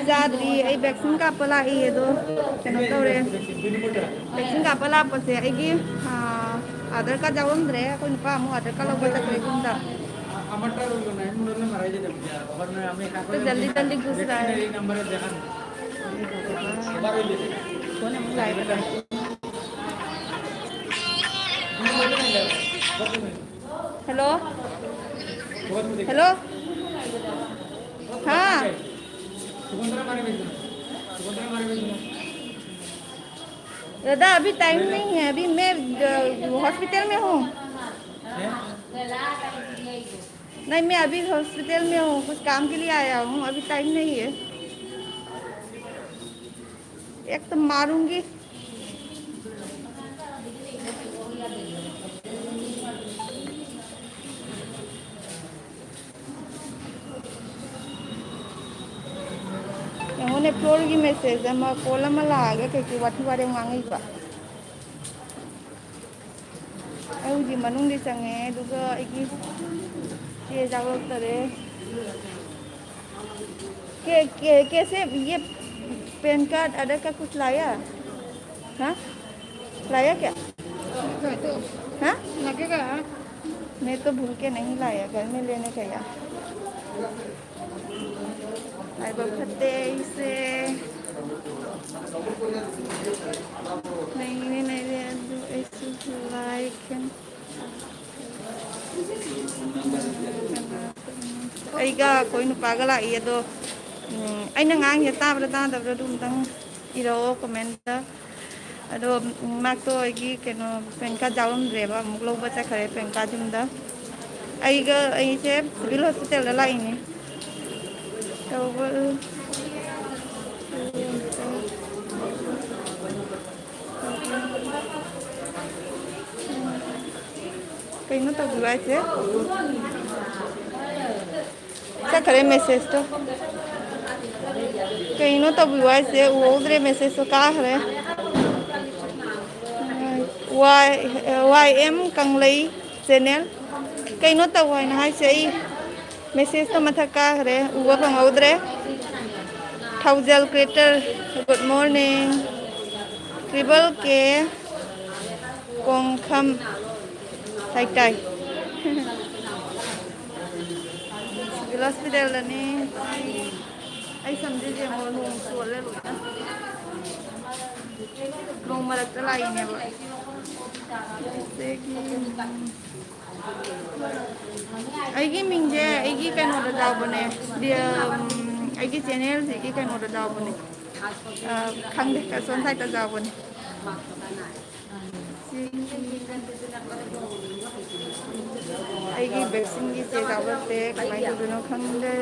जाद्री आई vaccine का पला ये दो केनो तौरे वैक्सीन का पला पसे आईगी आधार कार्ड जावंद्रे कोई नुपा मु आधार कार्ड लोग बचा कोई गुंडा तो जल्दी जल्दी घुस रहा है कौन है मुझे लाइव कर हेलो हेलो हाँ दादा अभी टाइम नहीं है अभी मैं हॉस्पिटल में हूँ नहीं मैं अभी हॉस्पिटल में हूँ कुछ काम के लिए आया हूँ अभी टाइम नहीं है एक तो मारूंगी उन्हें फ्लोर की मैसेज है मैं कोला में लागे कि वाठी वारे मांगे पा जी मनुंग चंगे दुगा ये जागरूक तरे कैसे ये पैन कार्ड आधार कार्ड कुछ लाया हाँ लाया क्या हाँ लगेगा मैं तो भूल के नहीं लाया घर में लेने गया आई बखते इसे नहीं लाइक अईगा कोई नुपागा लाइए दो अꯩꯅ ꯉꯥꯡꯉꯦ ꯇꯥꯕ꯭ꯔꯥ ꯇꯥꯗꯕ꯭ꯔꯥ ꯑꯗꯨꯝꯇꯪ ꯏꯔꯛꯑꯣ ꯀꯃꯦꯟꯇ ꯑꯗꯣ ꯃꯥꯛꯇꯣ ꯑꯩꯒꯤ ꯀꯩꯅꯣ ꯄꯦꯟ ꯀꯥꯔꯗ ꯌꯥꯎꯔꯝꯗ꯭ꯔꯦꯕ ꯑꯃꯨꯛ ꯂꯧꯕ ꯆꯠꯈ꯭ꯔꯦ ꯄꯦꯟ ꯀꯥꯔꯗ ꯌꯨꯝꯗ ꯑꯩꯁꯦ ꯁꯤꯚꯤꯜ ꯍꯣꯁꯄꯤꯇꯥꯜꯗ ꯂꯥꯛꯏꯅꯦ ꯇꯧꯕ कहीं तो बुआ से चखरे मैसेज तो कहीं तो बुआ से वो उधरे मैसेज तो का है वाई एम कंगलई चैनल कहीं तो हुआ ना से मैसेज तो मत का है वो फंगौद्रे थाउजल क्रिएटर गुड मॉर्निंग ट्रिपल के कोंखम Tai tai. Di hospital ni, ay sambil je mau nung suara lu kan. Nung malah terlalu ini apa. Segi. Aigi mingje, aigi kan udah jauh bone. Dia, aigi channel sih, aigi kan udah jauh bone. Kang deh kason saya tak jauh bone. ꯑꯩꯒꯤ ꯚꯦꯛꯁꯤꯟꯒꯤ ꯆꯦ ꯌꯥꯎꯔꯛꯇꯦ ꯀꯃꯥꯏꯅ ꯇꯧꯗꯣꯏꯅꯣ ꯈꯪꯗꯦ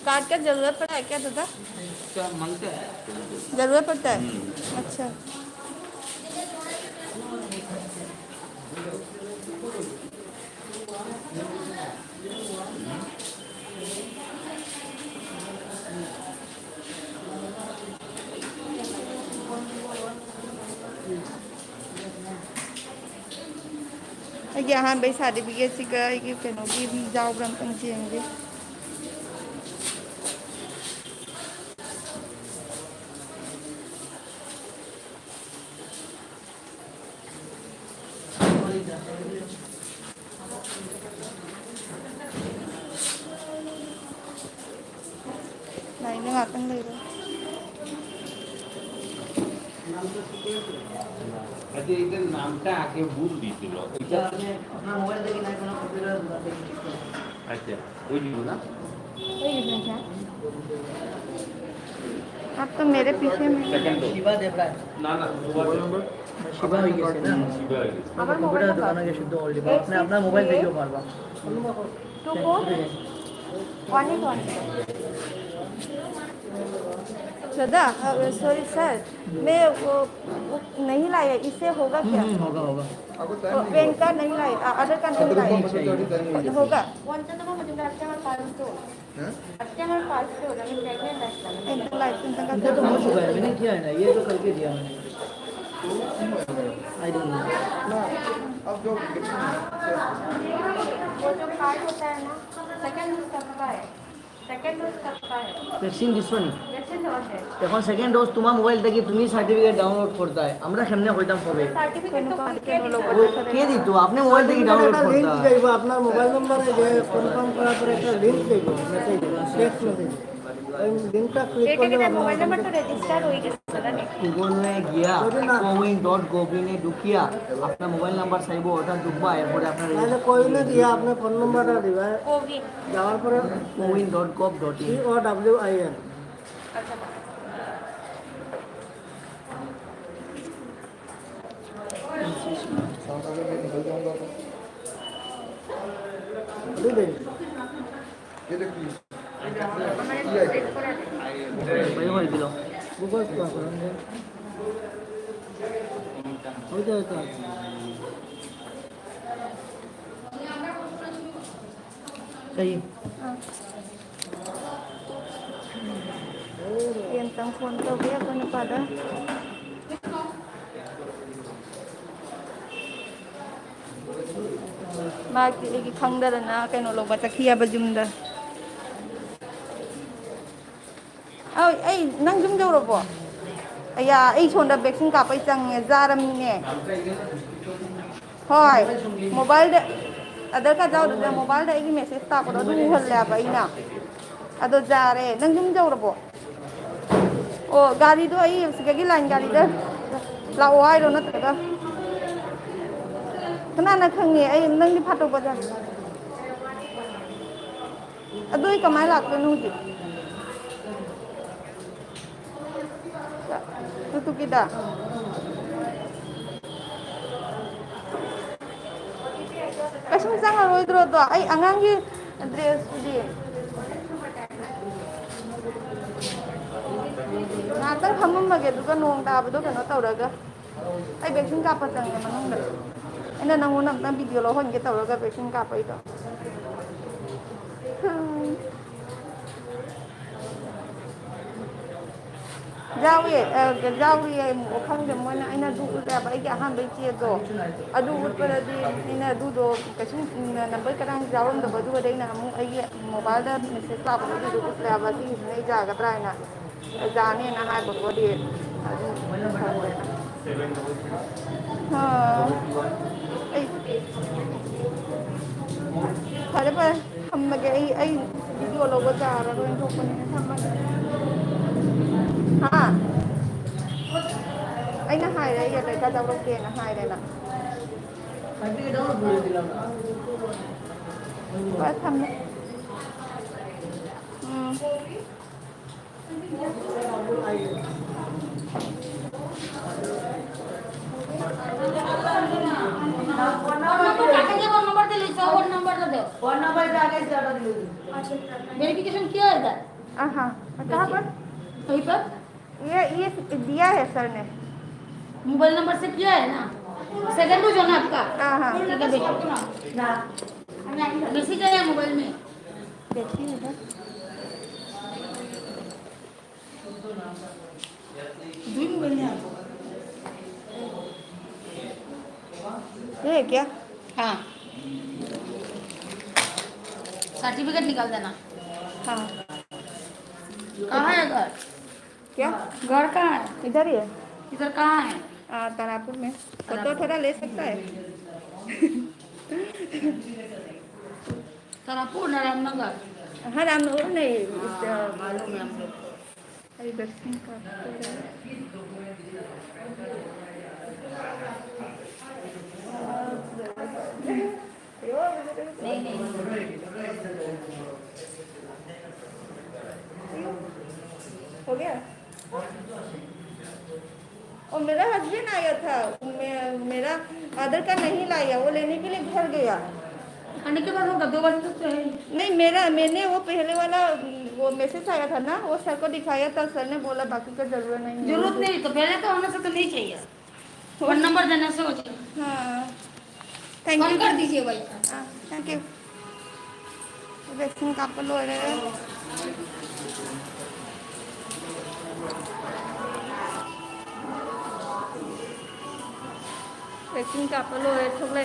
card का जरूरत पड़ा है क्या दादा क्या मांगते हैं जरूरत पड़ता है अच्छा यहाँ भाई सर्टिफिकेट से कहीं भी जाओ ब्रह्म चेंगे नहीं आतंक ले रहा अरे इधर नामटा आके भूल दी थी लोग अपना मोबाइल देखिए ना अपना कंप्यूटर अच्छा वो जी ना क्या आप तो मेरे पीछे में शिवा देवराज ना ना मोबाइल नंबर शिवा हो गया ना शिवा আমার কম্পিউটার দোকানে গিয়ে শুদ্ধ অলরেডি আপনি আপনার মোবাইল থেকেও পারবা तो वो 1 1 दादा सॉरी सर, मैं वो नहीं लाया, इससे होगा क्या? होगा होगा पैन कार्ड नहीं लाया, आधार कार्ड नहीं लाया, होगा? इनका तो हो चुका है, मैंने किया है ना, ये तो करके दिया मैंने। I don't know. वो जो कार्ड होता है ना, सेकंड डोज कब का है? सेकंड डोज कब का है? ভ্যাকসিন দিছো নি? वैक्सीन डोज है। এখন সেকেন্ড ডোজ তোমার মোবাইল থেকে তুমি সার্টিফিকেট ডাউনলোড করতে হয়, আমরা কেমনে কইতাম কবে सर्टिफिकेट तो কে দিল? কে দিত? আপনি মোবাইল থেকে ডাউনলোড করতে লিংক হয়। যাইব আপনার মোবাইল নম্বরে যে কনফার্ম করার পরে একটা লিংক যাইব মেসেজ, টেক্সট মেসেজ, ওই লিংকটা ক্লিক এটা করলে কি আপনার মোবাইল নাম্বার তো রেজিস্টার হয়ে গেছে দাদা নে? গুগলে গিয়া coin.gov-in ঢুকিয়া আপনার মোবাইল নাম্বার চাইব, ওটা ঢুকবা, এরপরে আপনার তাহলে কইলে দিয়া আপনার ফোন নম্বরটা দিবা, কোভিড। যাওয়ার পরে coin.gov.in COWIN আচ্ছা দিবেন। বাইরে করে দিল। গুগল পে করেন যে ওইটা তো আছে। তাই yan tang phone to kaya ko na pada. Maki igi khangdara na kay no loba takhiya ba jumda. Ay nang jum jaw ro bo. Aya ai sonda vaccine ka pai chang ne zaram ne. Hoy mobile de adar ka jaw de mobile de igi message ta ko du hol la ba ina. Ado jare nang jum jaw ro bo. Oh gari do ai sigagi line gari da la wai ro na ta. Kana na khang ni ai nang di phat ba ja. Adoi kamai lak pe nu ji. Tu kita. Kasing sang roi dro do ai angang gi dress di. Natang khamam mage du ka nong ta ba do ka no tawraga. Ai vaccine ka pa chang ne manung da. Ina nangun nam tam video lo hon ge tawraga vaccine ka pa ito. Giao ye mo khang de mo na ina du da ba ga han bai che do adu pa di ina du do ka chung na bai ka rang giao da ba du dai na mu ai mobile da message pa ba du du da ba si nei ja ga tra na ja ne na ha ko di ha ai pare pa hum ma ge ai video lo ba ja ra ro en thok ne tham ma ha ai na hai đấy giờ ta đâu đâu kia na hai đây nè certificate download করে দিলাম না। ba tham phone number पे आगे से order दिलो। Verification किया है इधर हाँ कहाँ पर कहीं पर ये दिया है सर ने मोबाइल नंबर से किया है ना सेकंड डोज है ना आपका हाँ ठीक है बेटा मैसेज आया मोबाइल में देखिए इधर दूसरी मोबाइल में आपको ये है क्या हाँ सर्टिफिकेट निकाल देना हाँ कहाँ है घर क्या घर कहाँ है इधर ही है इधर कहाँ है तारापुर में फोटो थोड़ा ले सकता है तारापुर ना रामनगर हाँ रामनगर नहीं मालूम है हम लोग अरे वैक्सीन का नहीं नहीं हो गया और मेरा हस्बैंड आया था मेरा आधार कार्ड नहीं लाया वो लेने के लिए घर गया आने के बाद होगा 2 बजे तक तो है नहीं मैंने वो पहले वाला वो मैसेज आया था ना, वो सर को दिखाया था, सर ने बोला बाकी का जरूरत नहीं है। जरूरत नहीं, तो पहले तो होने से तो नहीं चाहिए, फोन नंबर देने से हो जाएगा। हाँ थैंक फोन यू कर दीजिए भाई। हाँ थैंक यू वैक्सीन कापल रहे वैक्सीन कापल थोड़े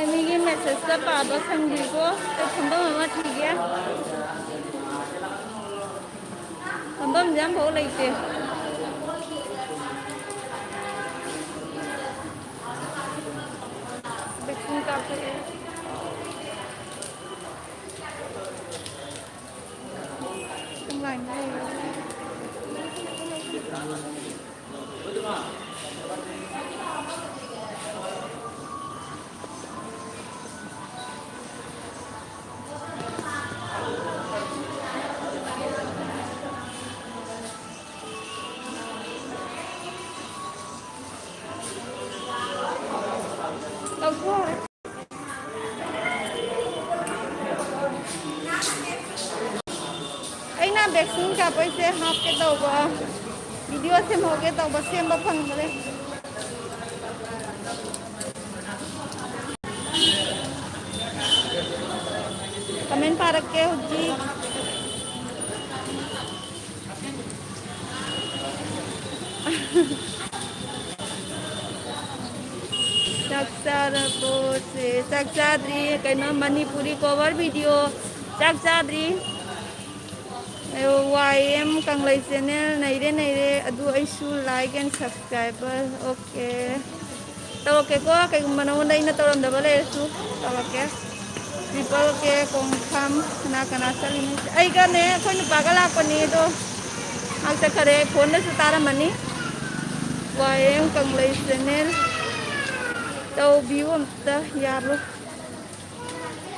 अमीगी मैसेज का पाबा खंगीको तो खंबा ममा ठीक है खंबा जाम बहुत लेते वैक्सीन कापल लाइन अना वैक्सीन का पैसे हापके तब वीडियो से होगे तब सेम फंगले कमेंट पारके हजी चाकचाद्री कहीं Manipuri cover video चाकचाद्री YM Kanglei channel नईरे नईरे अदु ऐसु लाइक एंड सब्सक्राइबर ओके तौके को कईगुम नौंदा इन तौरमदबा लेसु तौके ट्रिपल के कोंखाम कना कना चलिने अइगाने अखोय नुपागा लापनी दो आलते खरे फोन से तारमनी YM कंगलई चैनल तो व्यू अमता याबो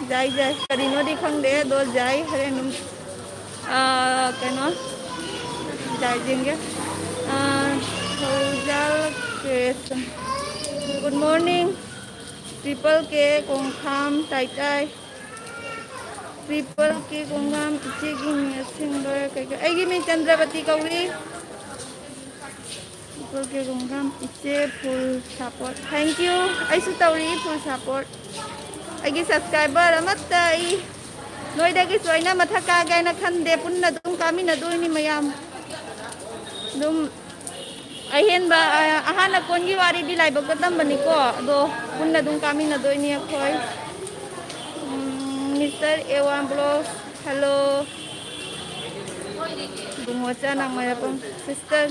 जाई जाई करिनो दी खंगदे दो जाई हरे नुम कनो जाई देंगे गुड मॉर्निंग ट्रिपल के कोंखाम टाई टाई ट्रिपल के कोंखाम इचे की सिंगर कई में चंद्रवती कौरी ट्रिपल के कोंखाम इचे फुल सपोर्ट थैंक यू ऐसु तौरी फुल सपोर्ट आई सब्सक्राइबर अमत्ता नोइदगी सोइना मथा कागैना खंदे पुन्ना दुम कामिना दोइनी मयाम दुम अहेनबा अहाना कोनगी वारी दि लाइब गदमबनिको दो पुन्ना दुम कामिना दोइनी अखोय मिस्टर एवान ब्लॉग हेलो दुमोचा नामयापम सिस्टर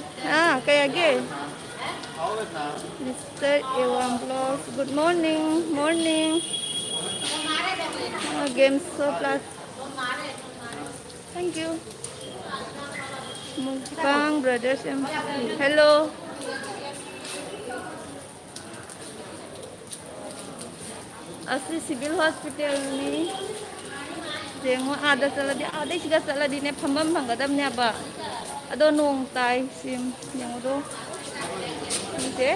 कयागे mister Evan blog good morning morning games so plus thank you Mukbang brothers hello asli civil hospital ni jengo ada siga saladi ne phambam phangadam nya ba ado nong tai sim jengo do ni ya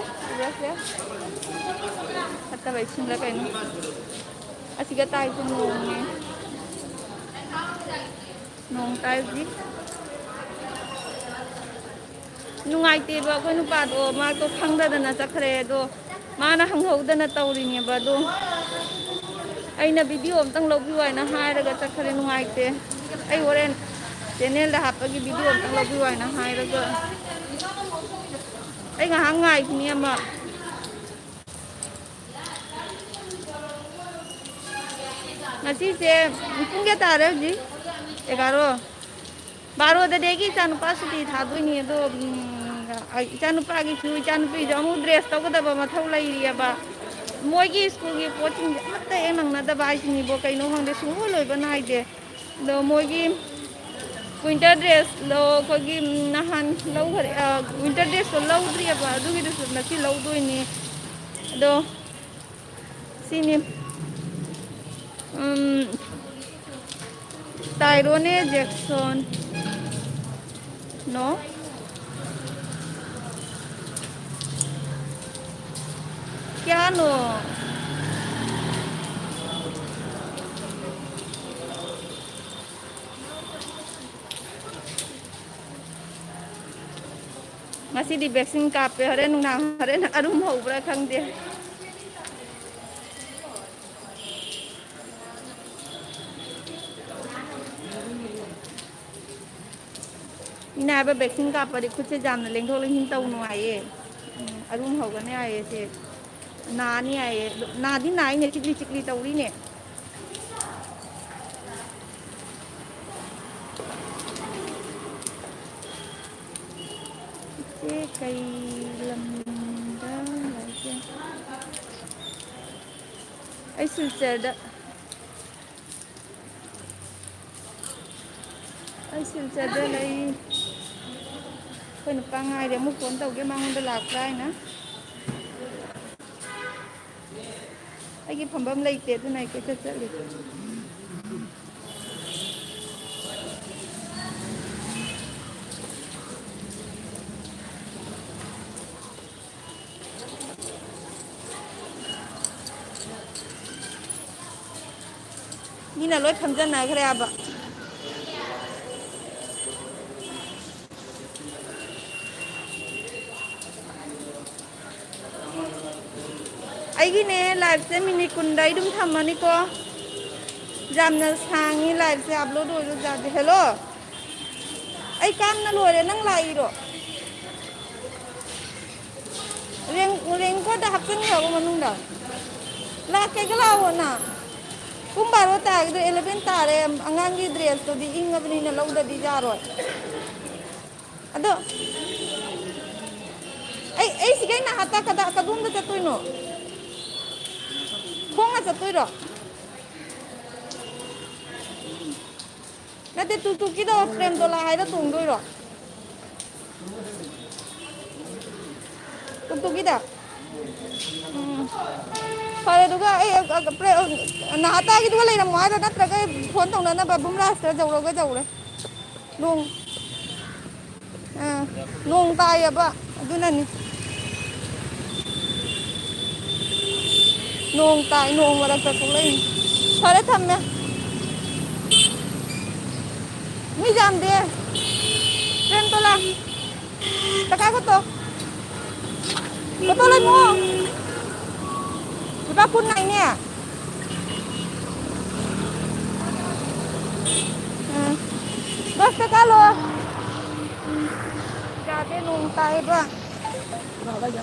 hatta bai sim la kai no asiga tai ko nong ni nong tai ji nungai te ba ko nu pa do ma ko phangda na chakre do mana hanghou na tawri ni ba do aina video amtang lobi wai na hai raga chakre nungai te ai horen channel da hapagi video amtang lobi wai na hai raga ai nga hangai ni ma ngasi se pung kya tare ji 11 12 da degi chan pa suti tha doi ni do chan pa gi chu chan pi jamu dress to da ba ma thau lai ri ba moi gi school gi coaching matta e nang na da ba ni bo kai no hang de su loi ba nai de do moi gi winter dress lo ko gi nahan lo winter dress lo dri ba du gi du na ki lo doi ni do sini Tyrone Jackson no क्या no ngasi di vaccine kape hore nung hore arum hobra khangde ina ba vaccine kapa di khutse jamna lengthok lenghin tau nu aye arum hogane aye se na ni aye na di nai ne chikli chikli tauri ne se kai lam da lai se ai silchar da ai silchar da lai koi pa ngai de mu phone tau ke mang da lak lai na ai ki phambam lai te tu nai ke cha cha li ni na loi pham jan na khare aba aigine live se minute kundai dum thamani ko jamna sangi live se upload ho ja de hello ai kam na lore nang lai ro reng ko da hapsen ho manung da la ke gala ho na kumbaro ta de 11 tare angang gi dress to di ingabni na lauda di jaro ado ai sigai na hata kada kadum da chatoi no khong a chatoi ro na te tu ki do frame to la hai da tung doi ro tu ki da fare duga ai na hata ki duga lai na ma da natra ka phone tong na ba bumra sa jau re nong tai ba aduna ni nong tai nong wala ta ko lai fare tham me mi jam de trem to la ta ka ko to lai mo ba kun này nè bớt cái cá luôn ra cái nung tay ba rồi bây giờ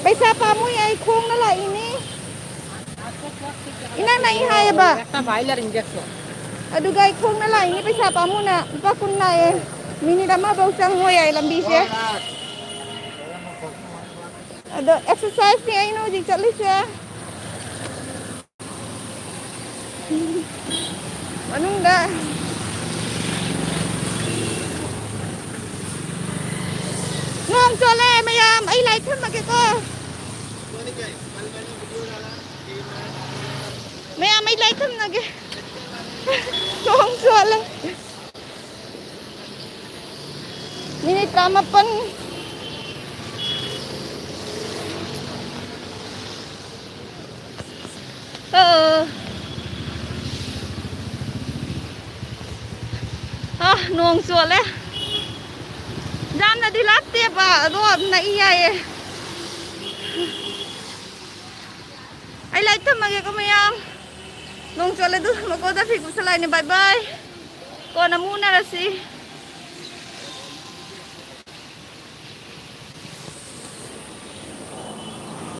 पैसा पामु ai khong na lai ini ina nai hai ba একটা ভাইলার injection aduga ai khong na lai ini पैसा pamu na pa kun nai minute ama bau sang hoi ai lambi se ada exercise ni ai no ji chali se manung da ngom chole mayam ai lai thum ma ke ko mayam ai lai thum na ke ngom chole minute kamapan nong chole jam na dilap te pa do na iya e ai lai tham ma ke ko mayam nong chole du ma ko da phi ku salai ne bye bye ko na mu na ra si